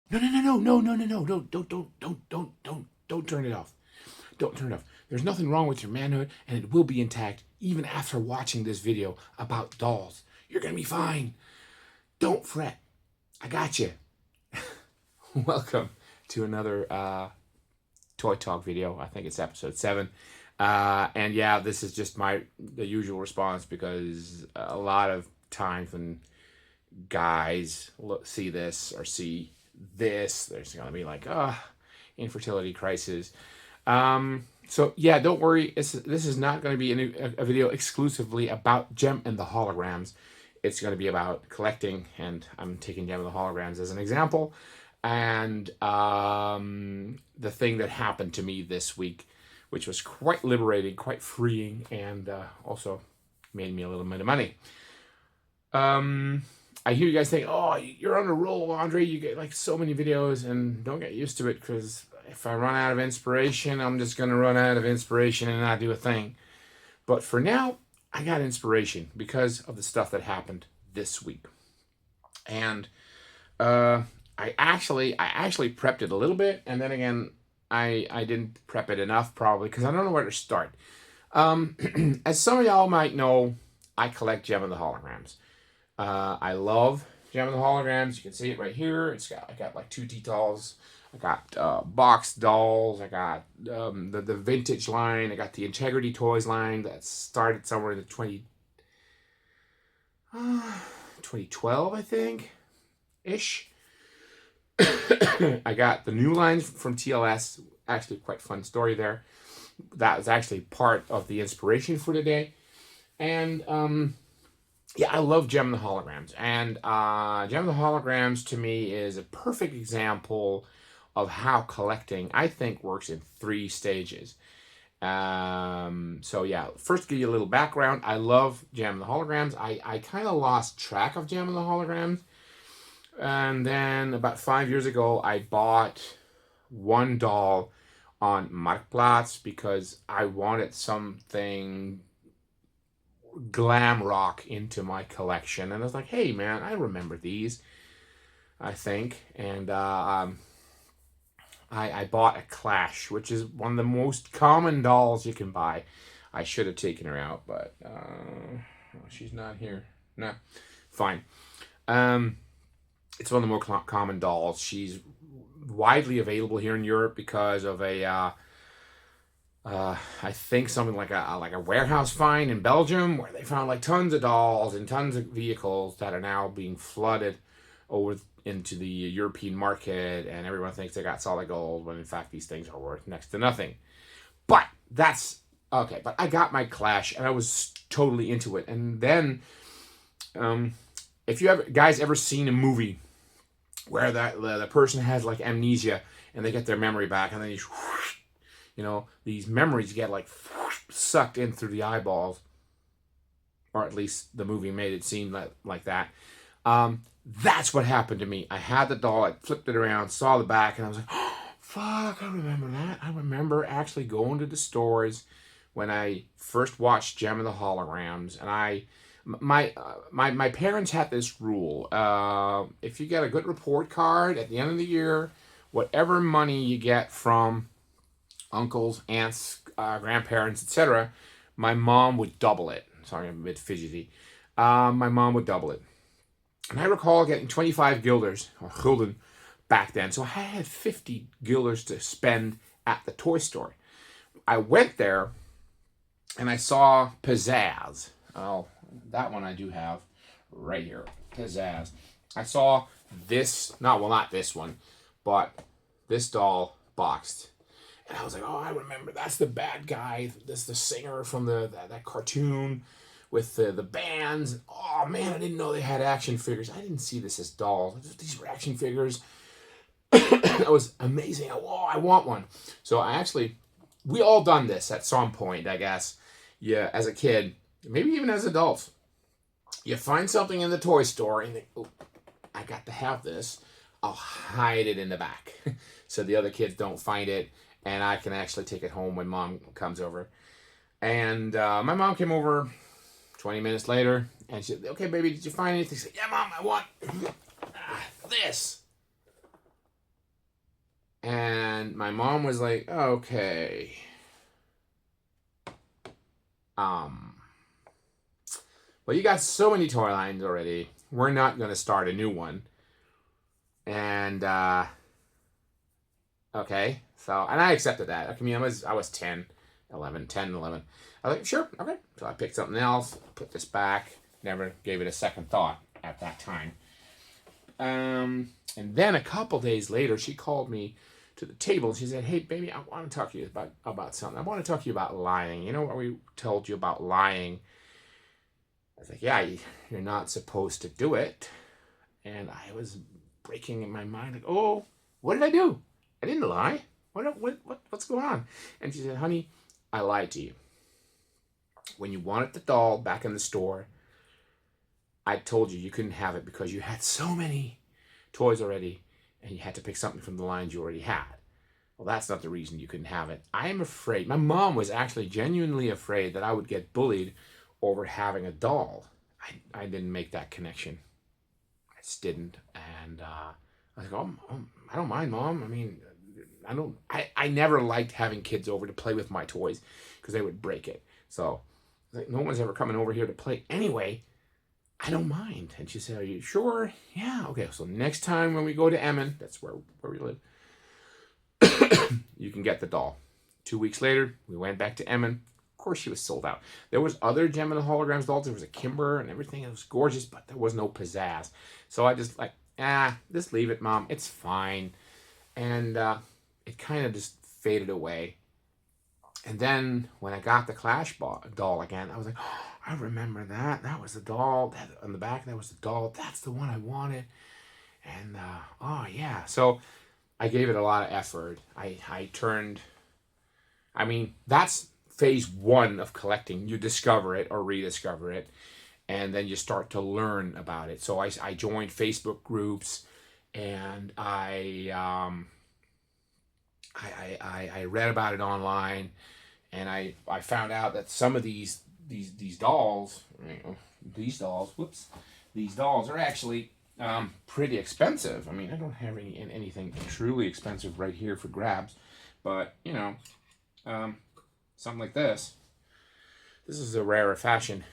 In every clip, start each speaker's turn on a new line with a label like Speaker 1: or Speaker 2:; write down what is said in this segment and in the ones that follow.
Speaker 1: No, no, no, no, no, no, no, no, don't turn it off. Don't turn it off. There's nothing wrong with your manhood, and it will be intact even after watching this video about dolls. You're gonna be fine. Don't fret. I got you. Welcome to another Toy Talk video. I think it's episode 7. And yeah, this is just the usual response because a lot of times when guys see this or see this, there's going to be like, infertility crisis. So yeah, don't worry. This is not going to be a video exclusively about Jem and the Holograms. It's going to be about collecting, and I'm taking Jem and the Holograms as an example. And the thing that happened to me this week, which was quite liberating, quite freeing, and also made me a little bit of money. I hear you guys think, oh, you're on a roll, Andre. You get like so many videos, and don't get used to it because if I run out of inspiration, I'm just going to run out of inspiration and not do a thing. But for now, I got inspiration because of the stuff that happened this week. And I actually prepped it a little bit, and then again, I didn't prep it enough probably because I don't know where to start. As some of y'all might know, I collect Jem and the Holograms. I love Jem and the Holograms. You can see it right here. I got like 2 dolls. I got boxed dolls. I got the vintage line. I got the Integrity Toys line that started somewhere in the 2012, I think, ish. I got the new lines from TLS. Actually, quite fun story there. That was actually part of the inspiration for today. And yeah, I love Jem and the Holograms. And Jem and the Holograms to me is a perfect example of how collecting, I think, works in 3 stages. So yeah, first give you a little background. I love Jem and the Holograms. I kind of lost track of Jem and the Holograms. And then about 5 years ago, I bought one doll on Marktplatz because I wanted something glam rock into my collection. And I was like, hey, man, I remember these, I think. And I bought a Clash, which is one of the most common dolls you can buy. I should have taken her out, but she's not here. No, fine. It's one of the more common dolls. She's widely available here in Europe because of I think something like a warehouse find in Belgium where they found like tons of dolls and tons of vehicles that are now being flooded over into the European market, and everyone thinks they got solid gold when in fact these things are worth next to nothing. But that's okay. But I got my Clash and I was totally into it. And then, if you guys ever seen a movie where the person has like amnesia and they get their memory back, and then these memories get like sucked in through the eyeballs, or at least the movie made it seem like that. That's what happened to me. I had the doll, I flipped it around, saw the back, and I was like, oh, fuck, I remember that. I remember actually going to the stores when I first watched Jem and the Holograms, and my parents had this rule. If you get a good report card at the end of the year, whatever money you get from uncles, aunts, grandparents, etc., my mom would double it. Sorry, I'm a bit fidgety. My mom would double it. And I recall getting 25 guilders, or gulden, back then. So I had 50 guilders to spend at the toy store. I went there, and I saw Pizzazz. Oh, that one I do have right here. Pizzazz. I saw this, not this one, but this doll boxed. And I was like, oh, I remember. That's the bad guy. This is the singer from that cartoon with the bands. Oh, man, I didn't know they had action figures. I didn't see this as dolls. These were action figures. That was amazing. Oh, I want one. So we all done this at some point, I guess. Yeah, as a kid, maybe even as adults. You find something in the toy store and you think, oh, I got to have this. I'll hide it in the back so the other kids don't find it, and I can actually take it home when mom comes over. And my mom came over 20 minutes later, and she said, okay, baby, did you find anything? I said, yeah, Mom, I want this. my mom was like, okay, well, you got so many toy lines already. We're not going to start a new one. And, okay. So, and I accepted that. I mean, I was 10, 11, 10, 11. I was like, sure, okay. So I picked something else, put this back, never gave it a second thought at that time. And then a couple days later, she called me to the table and she said, hey, baby, I want to talk to you about something. I want to talk to you about lying. You know what we told you about lying? I was like, yeah, you're not supposed to do it. And I was breaking in my mind, like, oh, what did I do? I didn't lie. What's going on? And she said, honey, I lied to you. When you wanted the doll back in the store, I told you couldn't have it because you had so many toys already and you had to pick something from the lines you already had. Well, that's not the reason you couldn't have it. I am afraid. My mom was actually genuinely afraid that I would get bullied over having a doll. I didn't make that connection. I just didn't. And I was like, oh, I don't mind, Mom. I mean, I never liked having kids over to play with my toys because they would break it. So, like, no one's ever coming over here to play anyway. I don't mind. And she said, are you sure? Yeah, okay. So next time when we go to Emmon, that's where we live, you can get the doll. 2 weeks later, we went back to Emmon. Of course, she was sold out. There was other Gem and the Holograms dolls. There was a Kimber and everything. It was gorgeous, but there was no pizzazz. So I just like, just leave it, Mom. It's fine. And it kind of just faded away. And then when I got the Clash doll again, I was like, oh, I remember that. That was the doll. That, on the back, that was the doll. That's the one I wanted. And, oh, yeah. So I gave it a lot of effort. I mean, that's phase one of collecting. You discover it or rediscover it, and then you start to learn about it. So I joined Facebook groups, and I read about it online, and I found out that some of these dolls, these dolls are actually pretty expensive. I mean, I don't have anything truly expensive right here for grabs, but you know, something like this. This is a rarer fashion,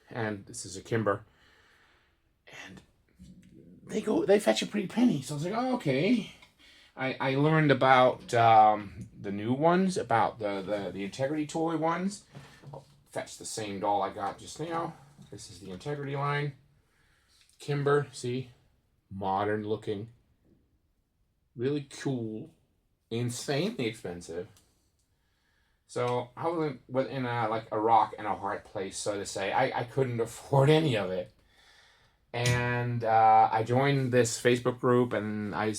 Speaker 1: and this is a Kimber, and they fetch a pretty penny. So I was like, oh, okay. I learned about the new ones, about the Integrity toy ones. I'll fetch the same doll I got just now. This is the Integrity line. Kimber, see? Modern looking. Really cool. Insanely expensive. So I was in a rock and a hard place, so to say. I couldn't afford any of it. And I joined this Facebook group, and I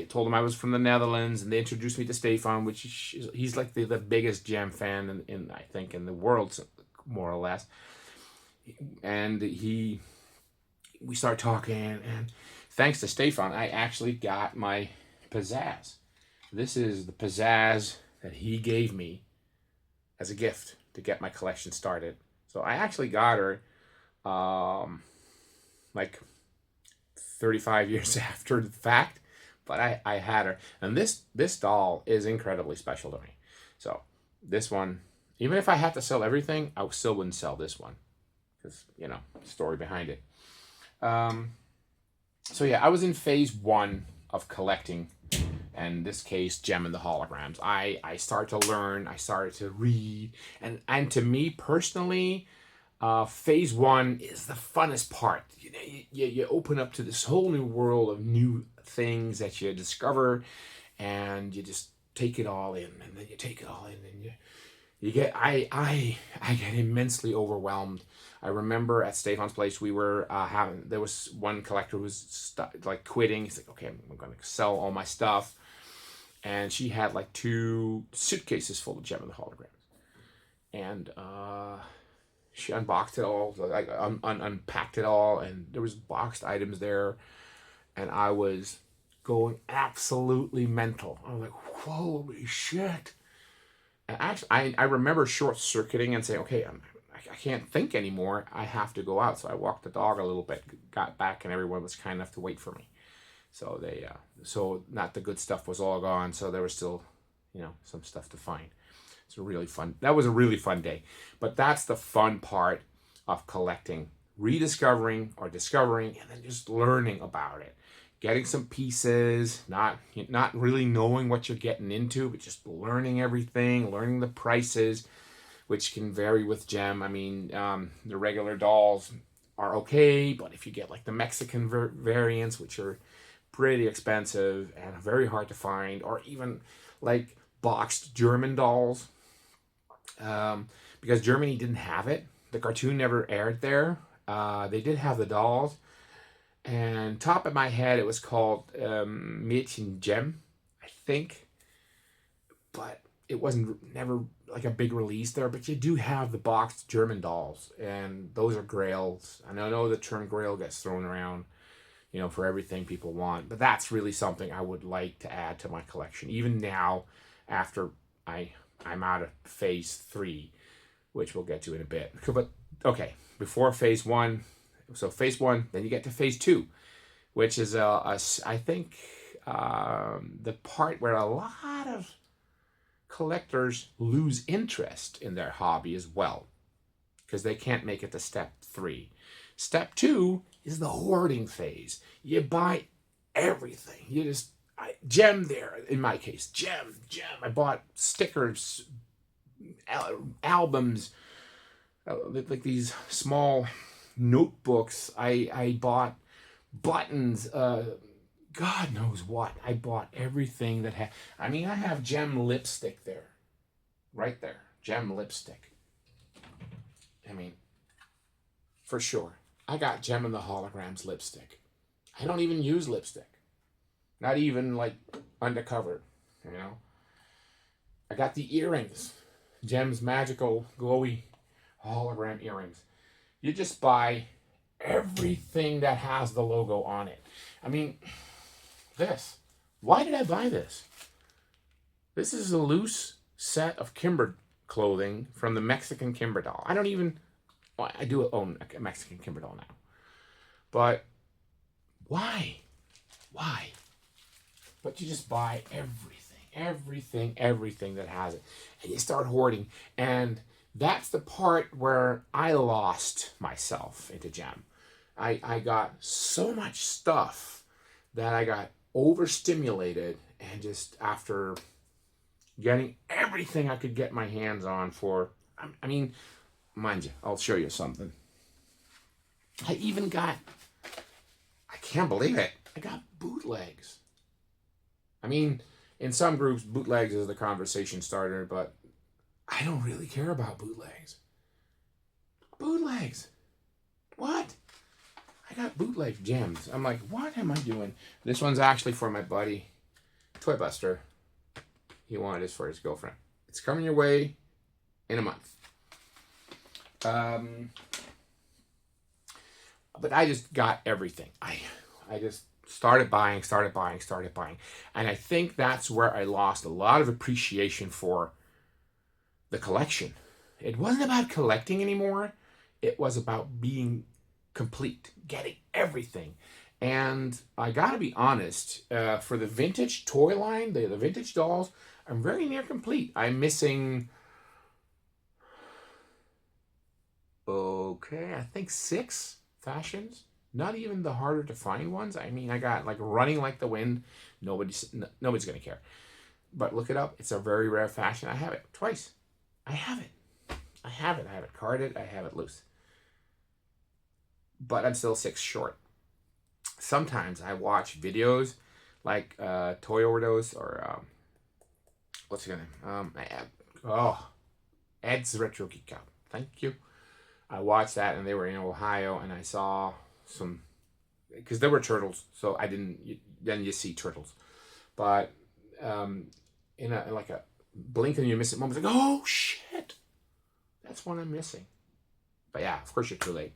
Speaker 1: told them I was from the Netherlands, and they introduced me to Stefan, which he's like the biggest Gem fan in I think in the world, more or less. And we started talking, and thanks to Stefan, I actually got my pizzazz. This is the pizzazz that he gave me as a gift to get my collection started. So I actually got her like 35 years after the fact, but I had her. And this doll is incredibly special to me. So this one, even if I had to sell everything, I still wouldn't sell this one because, you know, story behind it. So yeah, I was in phase one of collecting, and in this case, Gem and the Holograms. I started to learn, I started to read, and to me personally, phase one is the funnest part. You open up to this whole new world of new things that you discover, and you just take it all in, and then you take it all in, and you get. I get immensely overwhelmed. I remember at Stefan's place we were there was one collector who was like quitting. He's like, okay, I'm going to sell all my stuff, and she had like 2 suitcases full of Gem and the Holograms, and she unboxed it all, like unpacked it all, and there was boxed items there, and I was going absolutely mental. I was like, holy shit. And actually, I remember short-circuiting and saying, okay, I can't think anymore. I have to go out. So I walked the dog a little bit, got back, and everyone was kind enough to wait for me. So so not the good stuff was all gone, so there was still some stuff to find. It's a really fun. That was a really fun day. But that's the fun part of collecting, rediscovering or discovering, and then just learning about it. Getting some pieces, not really knowing what you're getting into, but just learning everything, learning the prices, which can vary with gem. I mean, the regular dolls are okay, but if you get like the Mexican variants, which are pretty expensive and very hard to find, or even like boxed German dolls, because Germany didn't have it. The cartoon never aired there. They did have the dolls, and top of my head, it was called Mädchen Gem, I think, but it wasn't never like a big release there. But you do have the boxed German dolls, and those are grails. And I know the term grail gets thrown around, for everything people want, but that's really something I would like to add to my collection, even now, after I'm out of phase 3, which we'll get to in a bit. But okay, before phase 1, so phase 1, then you get to phase 2, which is I think the part where a lot of collectors lose interest in their hobby as well, because they can't make it to step 3. Step 2 is the hoarding phase. You buy everything. You just gem there, in my case, gem. I bought stickers, albums, like these small notebooks. I bought buttons, God knows what. I bought everything that had. I mean, I have gem lipstick there, right there, gem lipstick. I mean, for sure. I got Gem and the Holograms lipstick. I don't even use lipstick. Not even like undercover, I got the earrings. Gem's magical glowy hologram earrings. You just buy everything that has the logo on it. I mean, this. Why did I buy this? This is a loose set of Kimber clothing from the Mexican Kimber doll. I do own a Mexican Kimber doll now. But why? Why? But you just buy everything that has it. And you start hoarding. And that's the part where I lost myself into gem. I got so much stuff that I got overstimulated, and just after getting everything I could get my hands on for, I mean, mind you, I'll show you something. I can't believe it, I got bootlegs. I mean, in some groups, bootlegs is the conversation starter, but I don't really care about bootlegs. Bootlegs? What? I got bootleg gems. I'm like, what am I doing? This one's actually for my buddy, Toy Buster. He wanted this for his girlfriend. It's coming your way in a month. But I just got everything. I just started buying. And I think that's where I lost a lot of appreciation for the collection. It wasn't about collecting anymore. It was about being complete, getting everything. And I gotta be honest, for the vintage toy line, the vintage dolls, I'm very near complete. I'm missing, I think 6 fashions. Not even the harder to find ones. I mean, I got like Running Like the Wind. Nobody's gonna care. But look it up. It's a very rare fashion. I have it twice. I have it carded. I have it loose. But I'm still 6 short. Sometimes I watch videos like Toy Overdose or what's his name? Ed's Retro Geek Out. Thank you. I watched that, and they were in Ohio, and I saw some, because there were turtles, so I didn't. Then you see turtles, but in a blink and you miss it moment, like, oh shit, that's one I'm missing. But yeah, of course you're too late.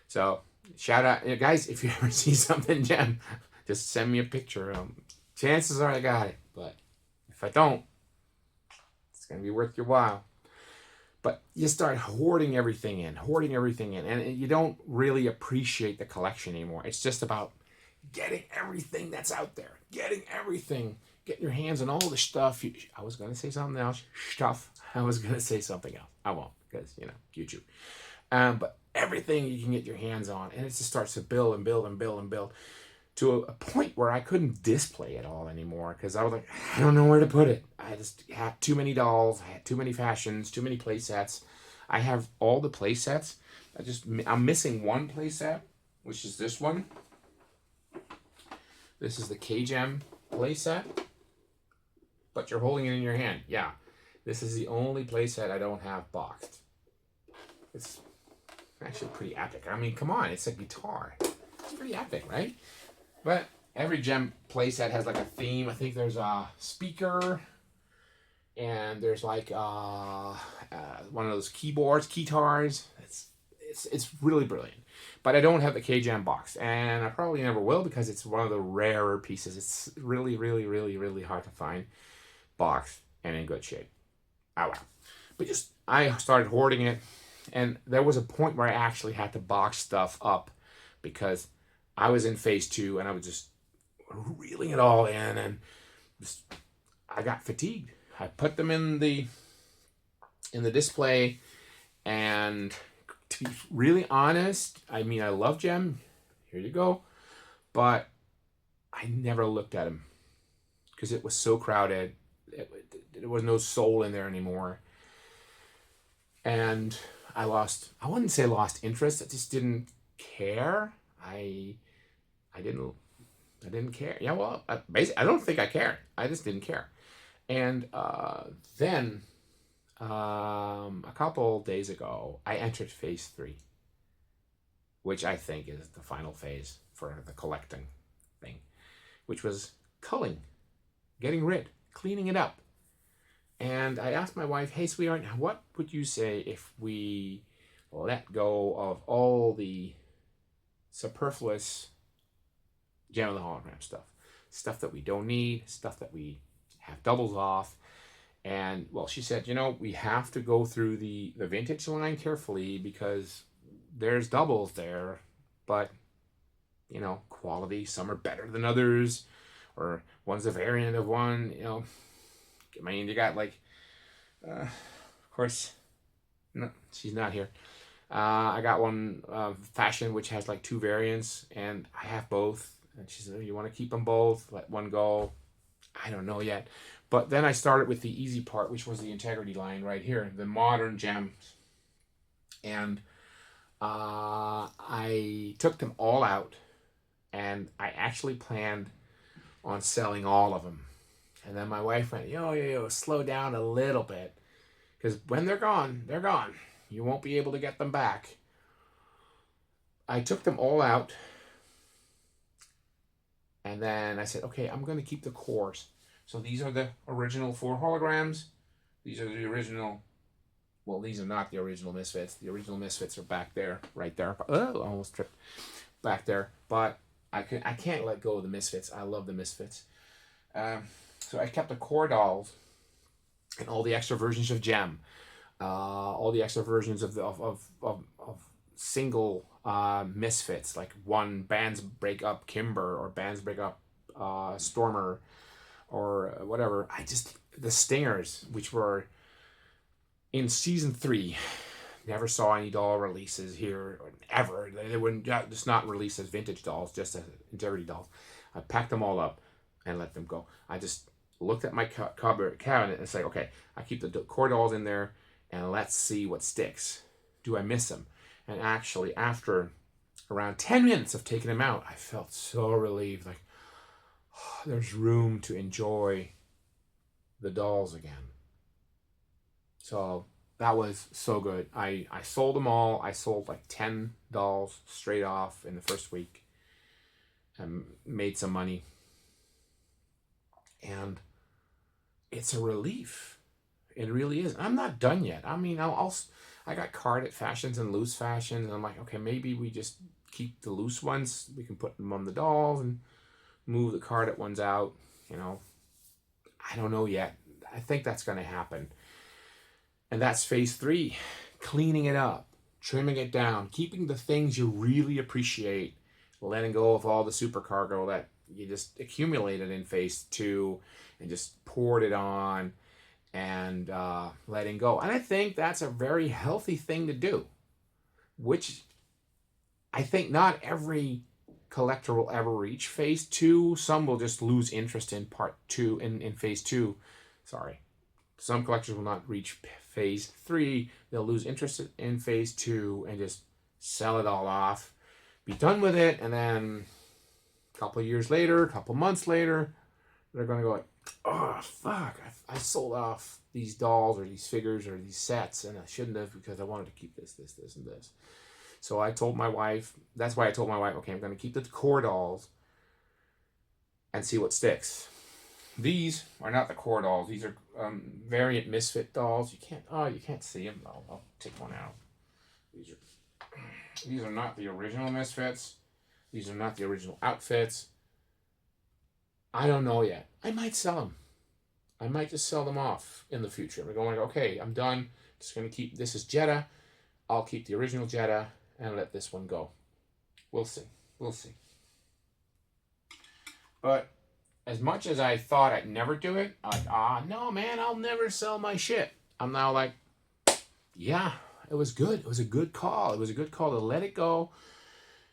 Speaker 1: So shout out, guys, if you ever see something gem, just send me a picture. Chances are I got it, but if I don't, it's gonna be worth your while. But you start hoarding everything in, and you don't really appreciate the collection anymore. It's just about getting everything that's out there, getting getting your hands on all the stuff. I was going to say something else. Stuff. I was going to say something else. I won't because, YouTube. But everything you can get your hands on, and it just starts to build and build and build and build to a point where I couldn't display it all anymore because I was like, I don't know where to put it. I just had too many dolls. I had too many fashions, too many play sets. I have all the play sets. I'm missing one play set, which is this one. This is the K-Gem play set, but you're holding it in your hand. Yeah, this is the only play set I don't have boxed. It's actually pretty epic. I mean, come on, it's a guitar. It's pretty epic, right? But every Gem playset has like a theme. I think there's a speaker, and there's like one of those keytars. It's really brilliant. But I don't have the K-Gem box, and I probably never will because it's one of the rarer pieces. It's really, really, really, really hard to find boxed and in good shape. Oh well. But I started hoarding it, and there was a point where I actually had to box stuff up because I was in phase 2 and I was just reeling it all in, and I got fatigued. I put them in the display, and to be really honest, I mean, I love Gem. Here you go. But I never looked at him because it was so crowded. There was no soul in there anymore. And I wouldn't say lost interest. I just didn't care. I didn't care. Yeah, well, basically, I don't think I cared. I just didn't care. And then a couple days ago, I entered phase 3, which I think is the final phase for the collecting thing, which was culling, getting rid, cleaning it up. And I asked my wife, hey, sweetheart, what would you say if we let go of all the superfluous Gem of the Hologram stuff that we don't need, stuff that we have doubles off? And, well, she said, we have to go through the vintage line carefully because there's doubles there, but, quality, some are better than others, or one's a variant of one, I mean, you got of course, no, she's not here. I got one fashion which has like 2 variants, and I have both. And she said, you want to keep them both, let one go? I don't know yet. But then I started with the easy part, which was the Integrity line right here, the modern gems. And I took them all out, and I actually planned on selling all of them. And then my wife went, yo, slow down a little bit. Because when they're gone, they're gone. You won't be able to get them back. I took them all out. And then I said, okay, I'm going to keep the cores. So these are the original 4 holograms. These are the original. Well, these are not the original Misfits. The original Misfits are back there, right there. Oh, almost tripped. Back there. But I can't let go of the Misfits. I love the Misfits. So I kept the core dolls and all the extra versions of Gem, all the extra versions of single Misfits, like one Bands Break Up Kimber or Bands Break Up Stormer or whatever. The Stingers, which were in season 3, never saw any doll releases here ever. They wouldn't just not release as vintage dolls, just as Integrity dolls. I packed them all up and let them go. I just looked at my cabinet and said, okay, I keep the core dolls in there, and let's see what sticks. Do I miss them? And actually, after around 10 minutes of taking them out, I felt so relieved. Like, oh, there's room to enjoy the dolls again. So that was so good. I sold them all. I sold like 10 dolls straight off in the first week and made some money. And it's a relief. It really is. I'm not done yet. I mean, I got carded fashions and loose fashions, and I'm like, okay, maybe we just keep the loose ones. We can put them on the dolls and move the carded ones out. I don't know yet. I think that's going to happen. And that's phase 3, cleaning it up, trimming it down, keeping the things you really appreciate, letting go of all the supercargo that you just accumulated in phase two and just poured it on and letting go. And I think that's a very healthy thing to do, which I think not every collector will ever reach phase two. Some will just lose interest in part two, in phase two. Sorry. Some collectors will not reach phase three. They'll lose interest in phase two and just sell it all off, be done with it, and then a couple of years later, a couple months later, they're going to go like, oh, fuck, I sold off these dolls or these figures or these sets, and I shouldn't have because I wanted to keep this, and this. So I told my wife, that's why I told my wife, okay, I'm going to keep the core dolls and see what sticks. These are not the core dolls. These are variant Misfit dolls. You can't see them. I'll take one out. These are not the original Misfits. These are not the original outfits. I don't know yet. I might sell them. I might just sell them off in the future. We're going, okay, I'm done. Just going to keep, this is Jedha. I'll keep the original Jedha and let this one go. We'll see. We'll see. But as much as I thought I'd never do it, like, no, man, I'll never sell my shit. I'm now like, yeah, it was good. It was a good call. It was a good call to let it go.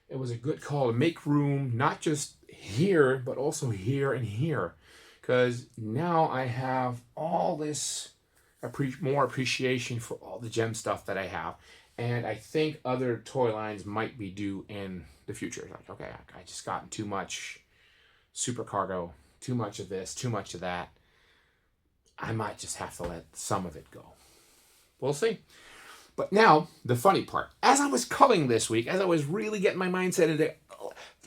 Speaker 1: It was a good call to make room, not just here, but also here and here. Because now I have all this more appreciation for all the gem stuff that I have. And I think other toy lines might be due in the future. Like, okay, I just gotten too much supercargo, too much of this, too much of that. I might just have to let some of it go. We'll see. But now, the funny part. As I was culling this week, as I was really getting my mindset into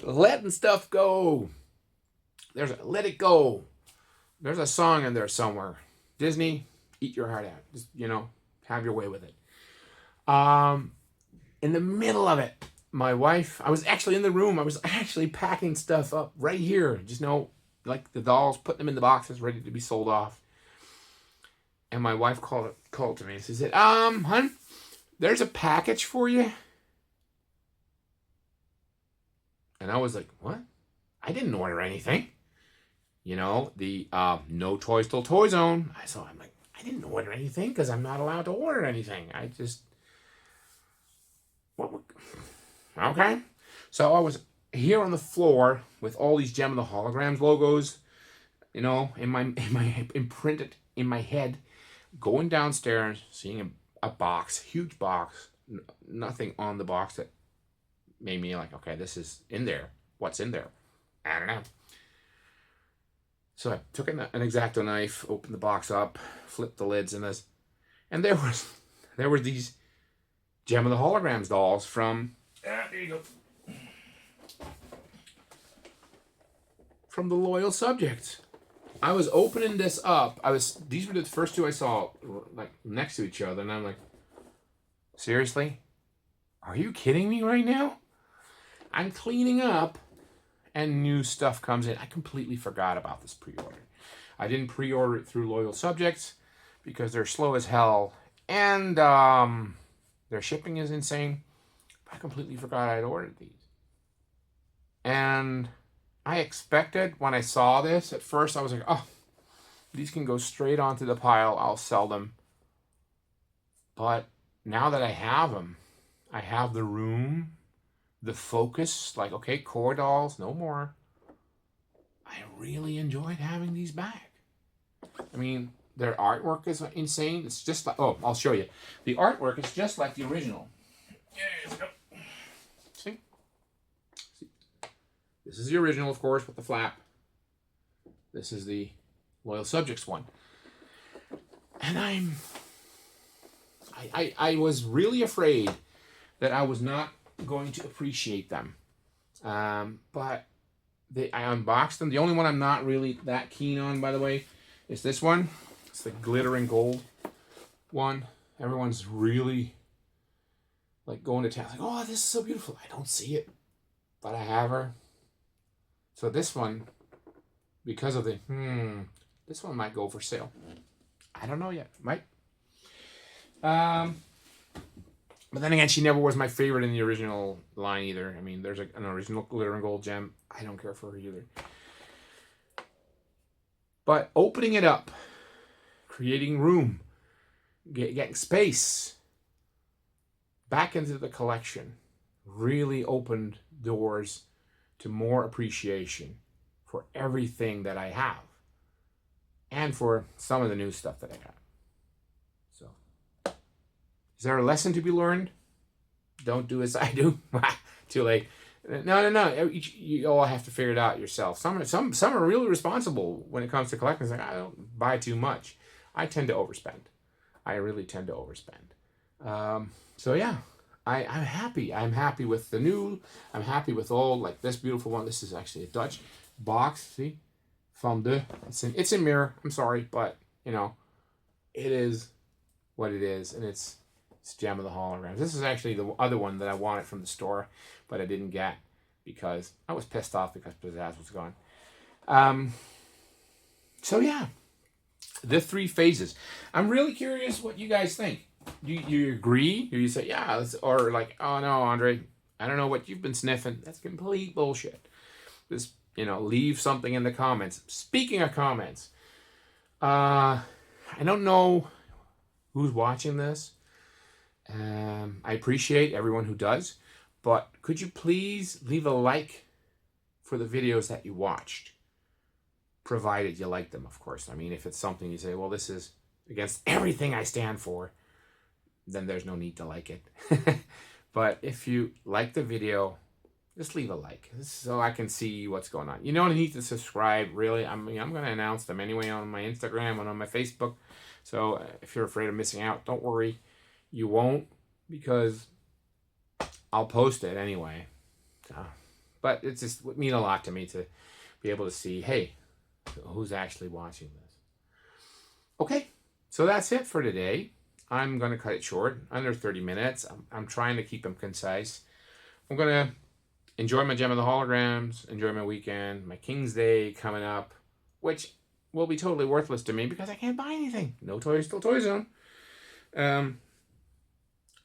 Speaker 1: letting stuff go, let it go. There's a song in there somewhere. Disney, eat your heart out. Just, have your way with it. In the middle of it, my wife, I was actually in the room. I was actually packing stuff up right here. Just like the dolls, putting them in the boxes ready to be sold off. And my wife called to me. She said, hon, there's a package for you. And I was like, what? I didn't order anything. The No Toys Till Toy Zone. I'm like, I didn't order anything because I'm not allowed to order anything. Okay. So I was here on the floor with all these Gem of the Holograms logos, imprinted in my head, going downstairs, seeing a box, huge box, nothing on the box that made me like, okay, this is in there. What's in there? I don't know. So I took an X-Acto knife, opened the box up, flipped the lids in this, and there were these Gem of the Holograms dolls from, there you go, from the Loyal Subjects. I was opening this up. These were the first two I saw, like, next to each other, and I'm like, seriously? Are you kidding me right now? I'm cleaning up, and new stuff comes in. I completely forgot about this pre-order. I didn't pre-order it through Loyal Subjects because they're slow as hell, and their shipping is insane. I completely forgot I'd ordered these. And I expected, when I saw this, at first I was like, oh, these can go straight onto the pile. I'll sell them. But now that I have them, I have the room, the focus, like, okay, core dolls, no more. I really enjoyed having these back. I mean, their artwork is insane. It's just like, oh, I'll show you. The artwork is just like the original. See? This is the original, of course, with the flap. This is the Loyal Subjects one. And I was really afraid that I was not going to appreciate them. But I unboxed them. The only one I'm not really that keen on, by the way, is this one. It's the glittering gold one. Everyone's really like going to town. Like, oh, this is so beautiful. I don't see it, but I have her. So this one, because of this one might go for sale. I don't know yet. Might. But then again, she never was my favorite in the original line either. I mean, there's an original glitter and gold gem. I don't care for her either. But opening it up, creating room, getting space back into the collection really opened doors to more appreciation for everything that I have and for some of the new stuff that I got. So, is there a lesson to be learned? Don't do as I do. Too late. No. You all have to figure it out yourself. Some are really responsible when it comes to collecting. It's like, I don't buy too much. I tend to overspend. I really tend to overspend. So yeah, I'm happy. I'm happy with the new. I'm happy with all, like this beautiful one. This is actually a Dutch box. See, Van de. It's in mirror. I'm sorry, but you know, it is what it is, and it's Gem of the Holograms. This is actually the other one that I wanted from the store, but I didn't get because I was pissed off because Pizzazz was gone. So yeah, the 3 phases. I'm really curious what you guys think. You agree? Do you say, yeah, or like, oh no, Andre, I don't know what you've been sniffing. That's complete bullshit. Just, leave something in the comments. Speaking of comments, I don't know who's watching this. I appreciate everyone who does, but could you please leave a like for the videos that you watched, provided you like them, of course. I mean, if it's something you say, well, this is against everything I stand for, then there's no need to like it. But if you like the video, just leave a like so I can see what's going on. You don't need to subscribe, really. I'm going to announce them anyway on my Instagram and on my Facebook. So if you're afraid of missing out, don't worry. You won't, because I'll post it anyway. But it just would mean a lot to me to be able to see, hey, who's actually watching this. Okay, so that's it for today. I'm going to cut it short, under 30 minutes. I'm trying to keep them concise. I'm going to enjoy my Gem of the Holograms, enjoy my weekend, my King's Day coming up, which will be totally worthless to me because I can't buy anything. No toys till Toy Zone.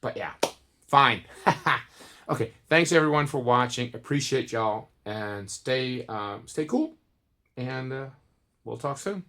Speaker 1: But yeah, fine. Okay, thanks everyone for watching. Appreciate y'all, and stay cool, and we'll talk soon.